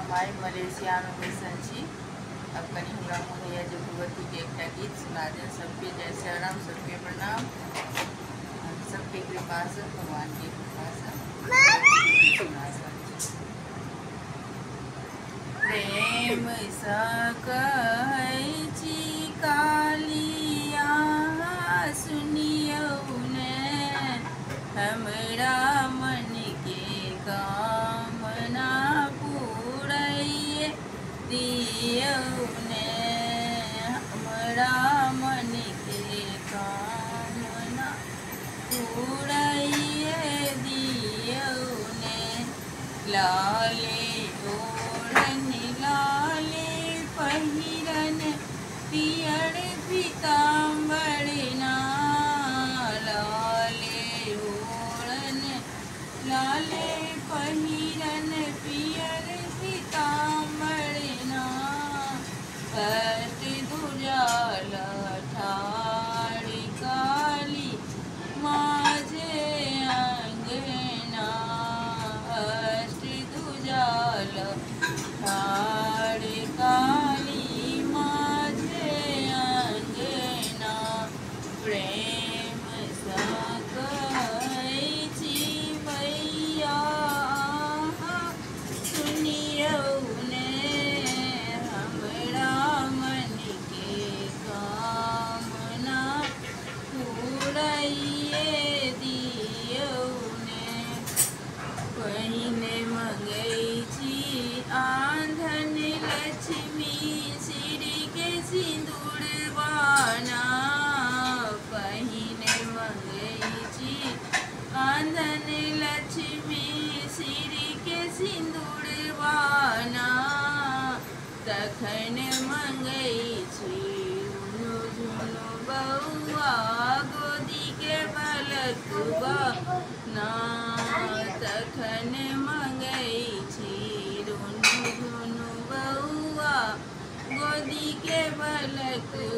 माई Malaysia में बैसल छी। अब कनी हमरा मोन होइए जे भगवती के एकटा गीत सुना दे। सबके जय श्री राम, सबके प्रणाम, सबके कृपा से, भगवान के कृपा से सुना सकते। प्रेम सा कहै छी कालिया सुनियौ ने, हमरा मन के कामना पूरैये दियौ ने, हमरा मन के कामना पूरैये दियौ ने। लाले ओढ़न लाले पहिरन पियर पीताम्बर ना, लाले ओढ़न लाले पहिरन पियर पीताम्बर ना, अष्टभुजाल ठाढ़ काली माझे अंगना, अष्टभुजाल ठाढ़ काली माझे अंगना। प्रेम सा कहै छी मैया सुनियौ ने, हमरा मन के कामना पूरैये दियौ ने। पहिने मंगै छी आंधन लक्ष्मी सिर के सिंदूरवाना, पहिने मंगै छी आंधन लक्ष्मी सिर के सिंदूरवाना, तखन मंगै छी झुनु झुनु बउआ गोदी के बलकुआ ना, तखन मंगै छी झुनु झुनु बउआ गोदी के बलकुआ